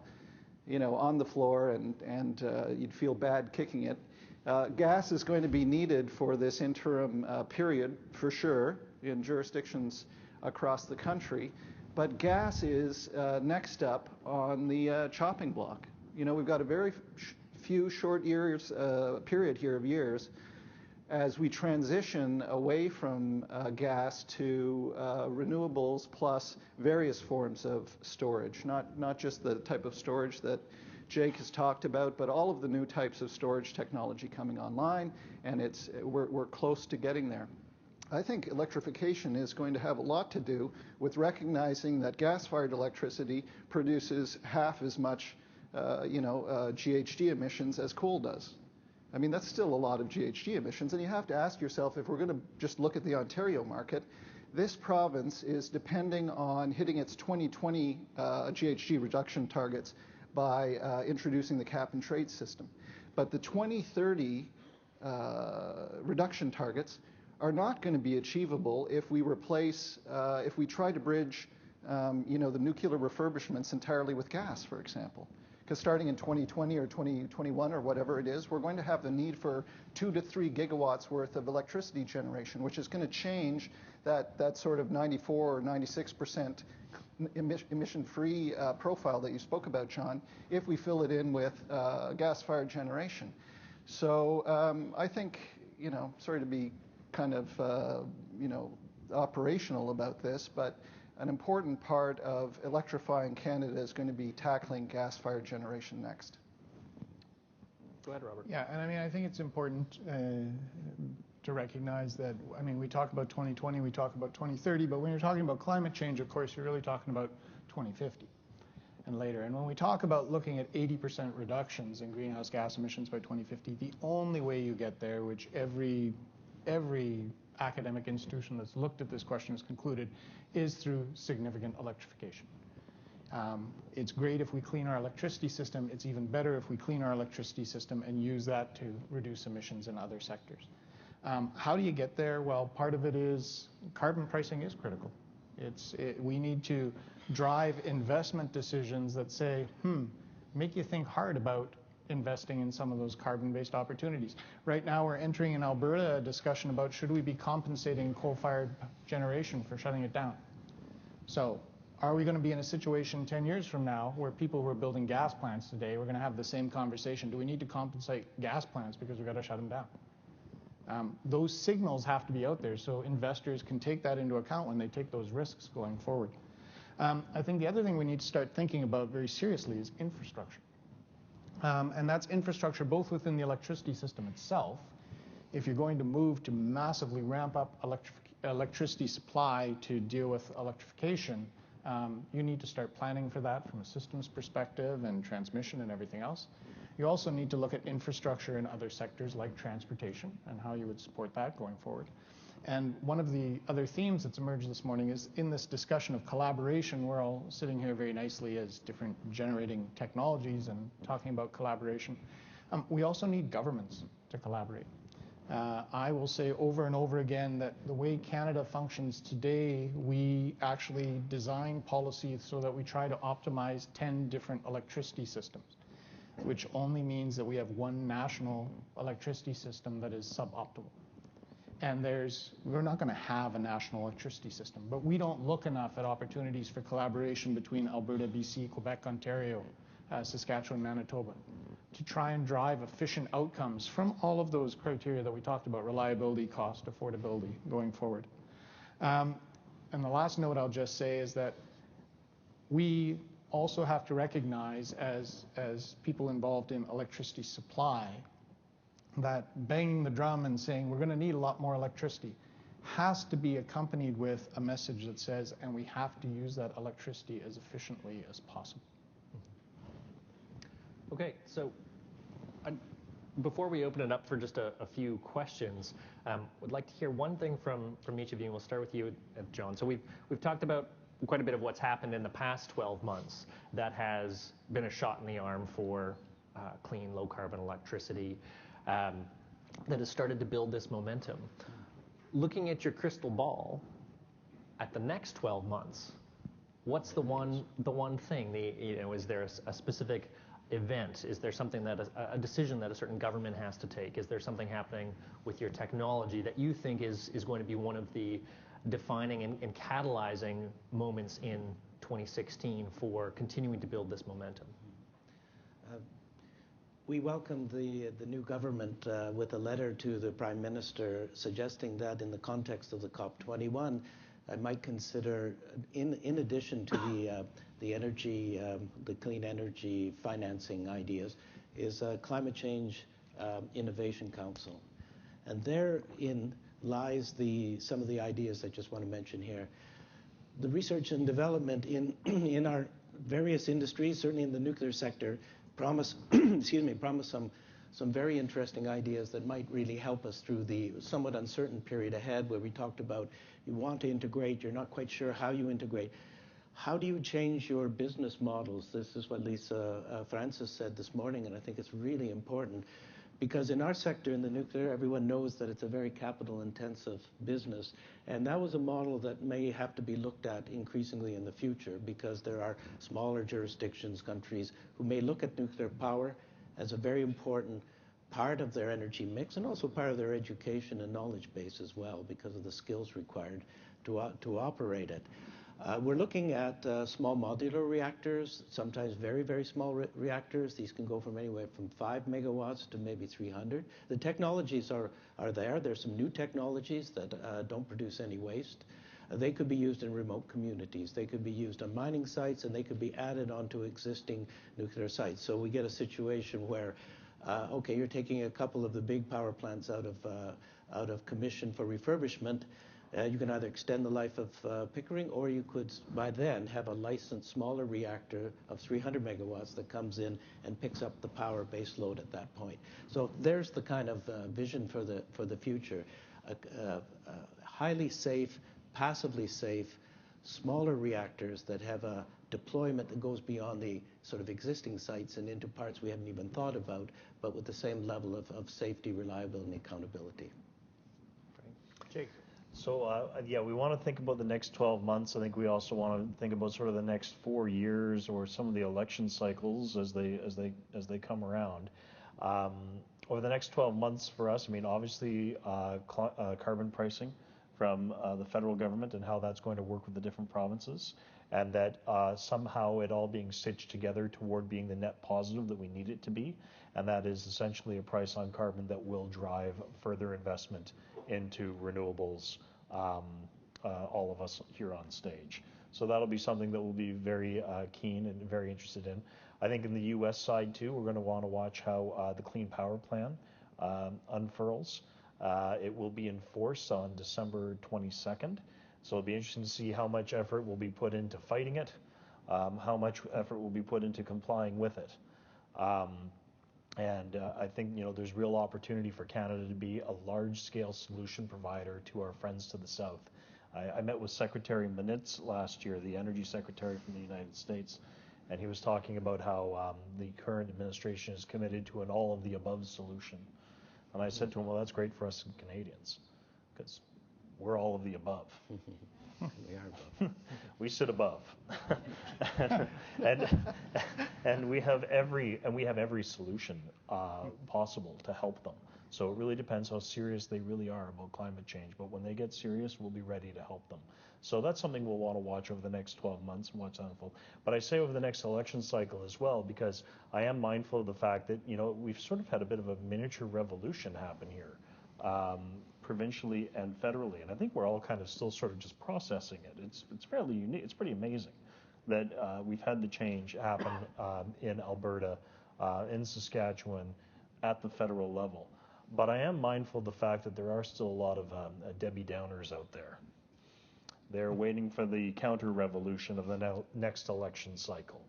on the floor, and you'd feel bad kicking it. Gas is going to be needed for this interim period, for sure, in jurisdictions across the country. But gas is next up on the chopping block. We've got a very few short years, period here of years, as we transition away from gas to renewables plus various forms of storage, not just the type of storage that Jake has talked about, but all of the new types of storage technology coming online, and we're close to getting there. I think electrification is going to have a lot to do with recognizing that gas-fired electricity produces half as much GHG emissions as coal does. I mean, that's still a lot of GHG emissions, and you have to ask yourself, if we're going to just look at the Ontario market, this province is depending on hitting its 2020 GHG reduction targets by introducing the cap-and-trade system. But the 2030 reduction targets are not going to be achievable if we if we try to bridge, the nuclear refurbishments entirely with gas, for example. Because starting in 2020 or 2021 or whatever it is, we're going to have the need for 2 to 3 gigawatts worth of electricity generation, which is going to change that sort of 94 or 96% emission-free profile that you spoke about, John, if we fill it in with gas-fired generation. So I think, sorry to be kind of, operational about this, but an important part of electrifying Canada is going to be tackling gas-fired generation next. Go ahead, Robert. Yeah, and I think it's important to recognize that, we talk about 2020, we talk about 2030, but when you're talking about climate change, of course, you're really talking about 2050 and later. And when we talk about looking at 80% reductions in greenhouse gas emissions by 2050, the only way you get there, which every academic institution that's looked at this question has concluded, is through significant electrification. It's great if we clean our electricity system. It's even better if we clean our electricity system and use that to reduce emissions in other sectors. How do you get there? Well, part of it is carbon pricing is critical. We need to drive investment decisions that say, make you think hard about investing in some of those carbon-based opportunities. Right now, we're entering in Alberta a discussion about should we be compensating coal-fired generation for shutting it down. So are we going to be in a situation 10 years from now where people who are building gas plants today, we're going to have the same conversation? Do we need to compensate gas plants because we've got to shut them down? Those signals have to be out there so investors can take that into account when they take those risks going forward. I think the other thing we need to start thinking about very seriously is infrastructure. And that's infrastructure both within the electricity system itself. If you're going to move to massively ramp up electricity supply to deal with electrification, you need to start planning for that from a systems perspective and transmission and everything else. You also need to look at infrastructure in other sectors like transportation and how you would support that going forward. And one of the other themes that's emerged this morning is in this discussion of collaboration. We're all sitting here very nicely as different generating technologies and talking about collaboration. We also need governments to collaborate. I will say over and over again that the way Canada functions today, we actually design policies so that we try to optimize 10 different electricity systems, which only means that we have one national electricity system that is suboptimal. And we're not going to have a national electricity system, but we don't look enough at opportunities for collaboration between Alberta, BC, Quebec, Ontario, Saskatchewan, Manitoba, to try and drive efficient outcomes from all of those criteria that we talked about: reliability, cost, affordability, going forward. And the last note I'll just say is that we also have to recognize, as people involved in electricity supply, that banging the drum and saying we're going to need a lot more electricity has to be accompanied with a message that says, and we have to use that electricity as efficiently as possible. Okay, so before we open it up for just a few questions, would like to hear one thing from each of you, and we'll start with you, John. So we've talked about quite a bit of what's happened in the past 12 months that has been a shot in the arm for clean, low-carbon electricity that has started to build this momentum. Looking at your crystal ball, at the next 12 months, what's the one thing? Is there a specific event? Is there something that a decision that a certain government has to take? Is there something happening with your technology that you think is going to be one of the defining and catalyzing moments in 2016 for continuing to build this momentum? We welcomed the new government with a letter to the Prime Minister suggesting that in the context of the COP21, I might consider, in addition to the energy, the clean energy financing ideas, is a Climate Change Innovation Council. And therein lies some of the ideas I just want to mention here. The research and development in our various industries, certainly in the nuclear sector, promise some very interesting ideas that might really help us through the somewhat uncertain period ahead, where we talked about you want to integrate, you're not quite sure how you integrate. How do you change your business models? This is what Lisa Francis said this morning, and I think it's really important. Because in our sector, in the nuclear, everyone knows that it's a very capital-intensive business. And that was a model that may have to be looked at increasingly in the future, because there are smaller jurisdictions, countries, who may look at nuclear power as a very important part of their energy mix, and also part of their education and knowledge base as well, because of the skills required to operate it. We're looking at small modular reactors, sometimes very, very small reactors. These can go from anywhere from 5 megawatts to maybe 300. The technologies are there. There's some new technologies that don't produce any waste. They could be used in remote communities. They could be used on mining sites, and they could be added onto existing nuclear sites. So we get a situation where, okay, you're taking a couple of the big power plants out of commission for refurbishment. You can either extend the life of Pickering, or you could, by then, have a licensed smaller reactor of 300 megawatts that comes in and picks up the power base load at that point. So there's the kind of vision for the future. Highly safe, passively safe, smaller reactors that have a deployment that goes beyond the sort of existing sites and into parts we haven't even thought about, but with the same level of safety, reliability, and accountability. Great. Jake. So yeah, we want to think about the next 12 months. I think we also want to think about sort of the next 4 years, or some of the election cycles as they come around. Over the next 12 months for us, I mean, obviously carbon pricing from the federal government, and how that's going to work with the different provinces, and that somehow it all being stitched together toward being the net positive that we need it to be, and that is essentially a price on carbon that will drive further investment into renewables, all of us here on stage. So that'll be something that we'll be very keen and very interested in. I think in the U.S. side too, we're going to want to watch how the Clean Power Plan unfurls. It will be in force on December 22nd. So it'll be interesting to see how much effort will be put into fighting it, how much effort will be put into complying with it. And I think, there's real opportunity for Canada to be a large-scale solution provider to our friends to the south. I met with Secretary Minitz last year, the Energy Secretary from the United States, and he was talking about how the current administration is committed to an all-of-the-above solution. And I said to him, well, that's great for us Canadians, because we're all of the above. We are above. We sit above, and we have every solution possible to help them. So it really depends how serious they really are about climate change. But when they get serious, we'll be ready to help them. So that's something we'll want to watch over the next 12 months and watch that unfold. But I say over the next election cycle as well, because I am mindful of the fact that we've sort of had a bit of a miniature revolution happen here. Provincially and federally, and I think we're all kind of still sort of just processing it. It's fairly unique. It's pretty amazing that we've had the change happen in Alberta, in Saskatchewan, at the federal level. But I am mindful of the fact that there are still a lot of Debbie Downers out there. They're waiting for the counter-revolution of the next election cycle.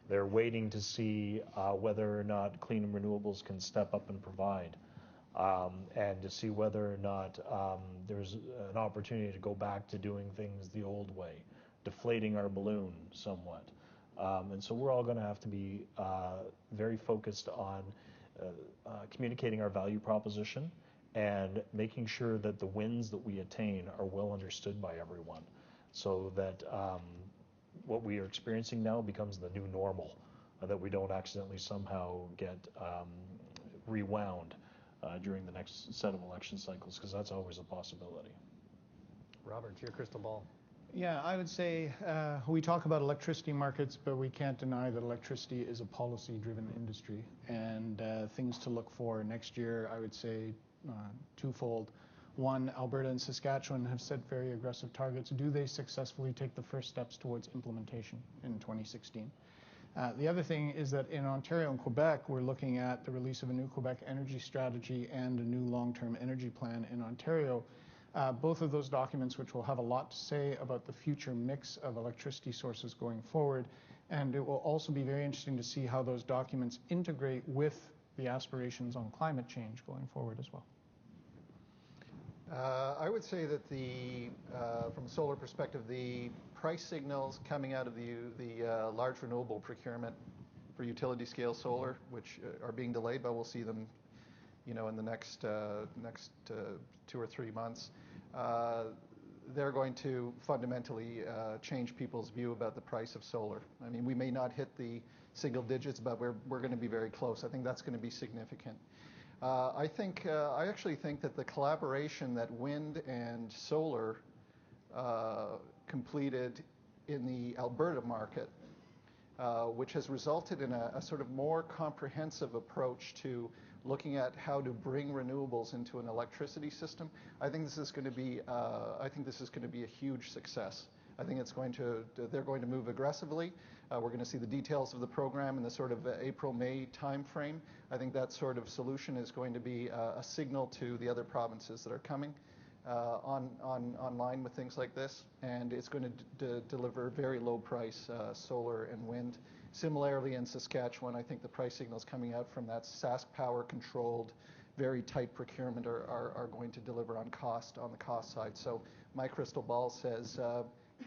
They're waiting to see whether or not clean renewables can step up and provide. And to see whether or not there's an opportunity to go back to doing things the old way, deflating our balloon somewhat. And so we're all going to have to be very focused on communicating our value proposition and making sure that the wins that we attain are well understood by everyone, so that what we are experiencing now becomes the new normal that we don't accidentally somehow get rewound during the next set of election cycles, because that's always a possibility. Robert, your crystal ball. Yeah, I would say we talk about electricity markets, but we can't deny that electricity is a policy-driven industry. And things to look for next year, I would say twofold. One, Alberta and Saskatchewan have set very aggressive targets. Do they successfully take the first steps towards implementation in 2016? The other thing is that in Ontario and Quebec, we're looking at the release of a new Quebec energy strategy and a new long-term energy plan in Ontario. Both of those documents, which will have a lot to say about the future mix of electricity sources going forward. And it will also be very interesting to see how those documents integrate with the aspirations on climate change going forward as well. I would say that from a solar perspective, the price signals coming out of the large renewable procurement for utility scale solar, which are being delayed, but we'll see them, in the next 2 or 3 months. They're going to fundamentally change people's view about the price of solar. I mean, we may not hit the single digits, but we're going to be very close. I think that's going to be significant. I actually think that the collaboration that wind and solar completed in the Alberta market, which has resulted in a sort of more comprehensive approach to looking at how to bring renewables into an electricity system. I think this is going to be a huge success. I think they're going to move aggressively. We're going to see the details of the program in the sort of April-May timeframe. I think that sort of solution is going to be a signal to the other provinces that are coming online with things like this, and it's going to deliver very low price solar and wind. Similarly, in Saskatchewan, I think the price signals coming out from that Sask Power controlled, very tight procurement are going to deliver on the cost side. So my crystal ball says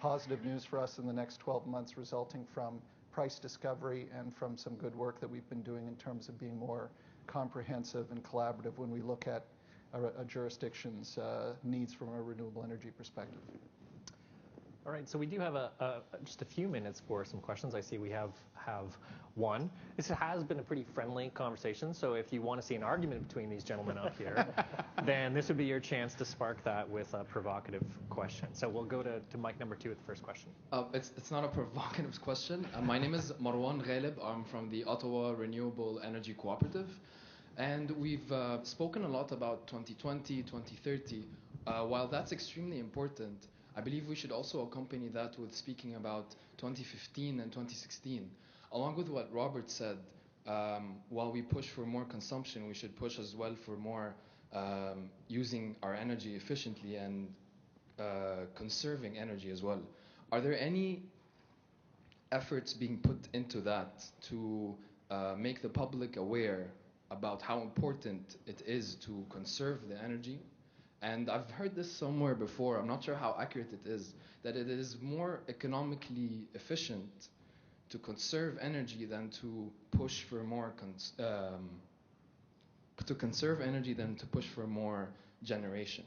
positive news for us in the next 12 months, resulting from price discovery and from some good work that we've been doing in terms of being more comprehensive and collaborative when we look at a jurisdiction's needs from a renewable energy perspective. All right, so we do have just a few minutes for some questions. I see we have one. This has been a pretty friendly conversation, so if you want to see an argument between these gentlemen up here, then this would be your chance to spark that with a provocative question. So we'll go to mic number 2 with the first question. It's not a provocative question. My name is Marwan Ghalib. I'm from the Ottawa Renewable Energy Cooperative. And we've spoken a lot about 2020, 2030. While that's extremely important, I believe we should also accompany that with speaking about 2015 and 2016. Along with what Robert said, while we push for more consumption, we should push as well for more using our energy efficiently and conserving energy as well. Are there any efforts being put into that to make the public aware about how important it is to conserve the energy? And I've heard this somewhere before, I'm not sure how accurate it is, that it is more economically efficient to conserve energy than to push for more conserve energy than to push for more generation.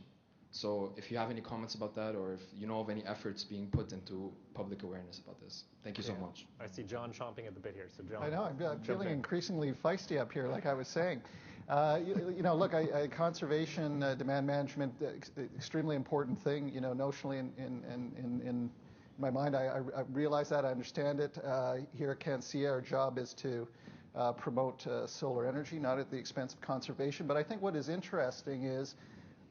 So if you have any comments about that, or if you know of any efforts being put into public awareness about this. Thank you so much. I see John chomping at the bit here. So John, I know, I'm feeling increasingly feisty up here, like I was saying. Look, conservation, demand management, extremely important thing. Notionally in my mind, I realize that, I understand it. Here at CanCia, our job is to promote solar energy, not at the expense of conservation. But I think what is interesting is,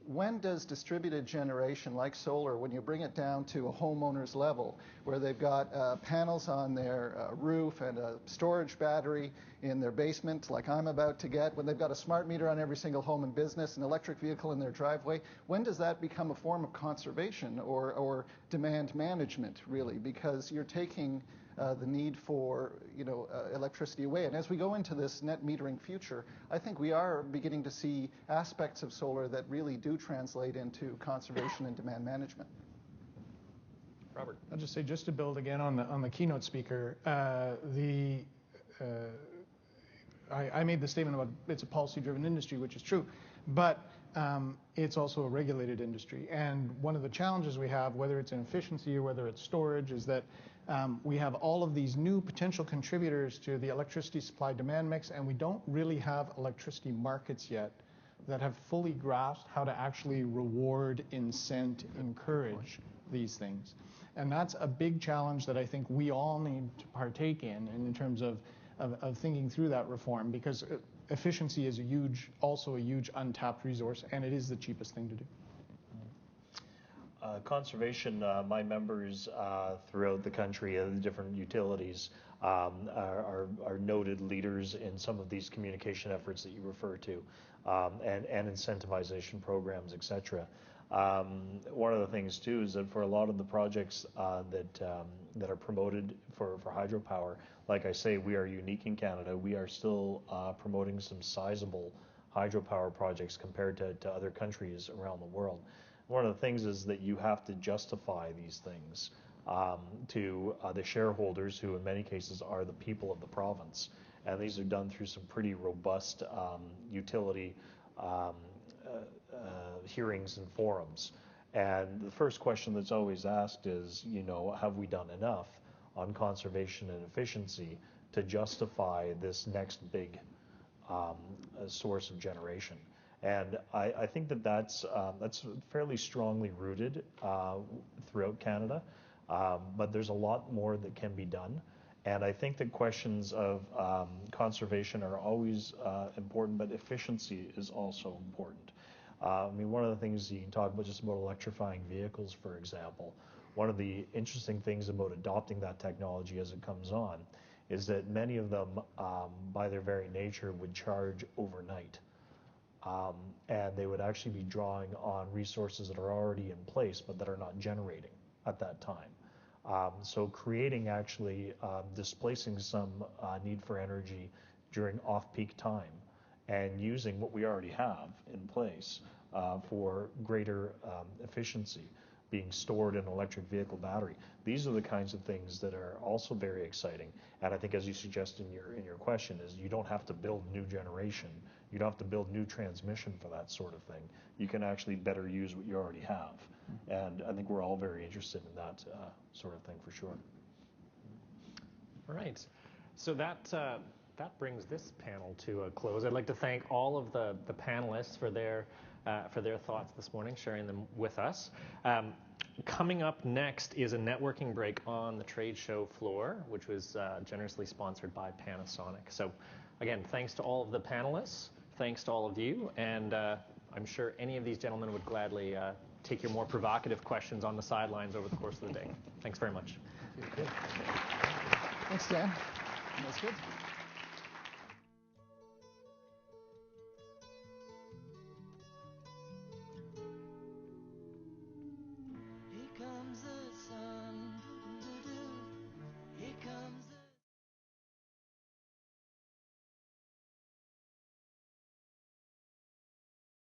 when does distributed generation like solar, when you bring it down to a homeowner's level, where they've got panels on their roof and a storage battery in their basement, like I'm about to get, when they've got a smart meter on every single home and business, an electric vehicle in their driveway, when does that become a form of conservation or demand management, really? Because you're taking the need for electricity away. And as we go into this net metering future, I think we are beginning to see aspects of solar that really do translate into conservation and demand management. Robert. I'll just say, just to build again on the keynote speaker, I made the statement about it's a policy-driven industry, which is true, but it's also a regulated industry. And one of the challenges we have, whether it's in efficiency or whether it's storage, is that We have all of these new potential contributors to the electricity supply-demand mix, and we don't really have electricity markets yet that have fully grasped how to actually reward, incent, encourage these things. And that's a big challenge that I think we all need to partake in terms of thinking through that reform, because efficiency is also a huge untapped resource, and it is the cheapest thing to do. Conservation, my members throughout the country, the different utilities, are noted leaders in some of these communication efforts that you refer to, and incentivization programs, etc. One of the things too is that for a lot of the projects that are promoted for hydropower, like I say, we are unique in Canada. We are still promoting some sizable hydropower projects compared to other countries around the world. One of the things is that you have to justify these things to the shareholders, who in many cases are the people of the province. And these are done through some pretty robust utility hearings and forums. And the first question that's always asked is, have we done enough on conservation and efficiency to justify this next big source of generation? And I think that's fairly strongly rooted throughout Canada, but there's a lot more that can be done. And I think that questions of conservation are always important, but efficiency is also important. One of the things you can talk about just about electrifying vehicles, for example. One of the interesting things about adopting that technology as it comes on is that many of them, by their very nature, would charge overnight. And they would actually be drawing on resources that are already in place but that are not generating at that time. So creating actually displacing some need for energy during off-peak time and using what we already have in place for greater efficiency being stored in an electric vehicle battery. These are the kinds of things that are also very exciting. And I think, as you suggest in your question, is you don't have to build new generation. You don't have to build new transmission for that sort of thing. You can actually better use what you already have. And I think we're all very interested in that sort of thing for sure. All right. So that brings this panel to a close. I'd like to thank all of the panelists for their thoughts this morning, sharing them with us. Coming up next is a networking break on the trade show floor, which was generously sponsored by Panasonic. So again, thanks to all of the panelists. Thanks to all of you. And I'm sure any of these gentlemen would gladly take your more provocative questions on the sidelines over the course of the day. Thanks very much. Thanks, Dan. That's good.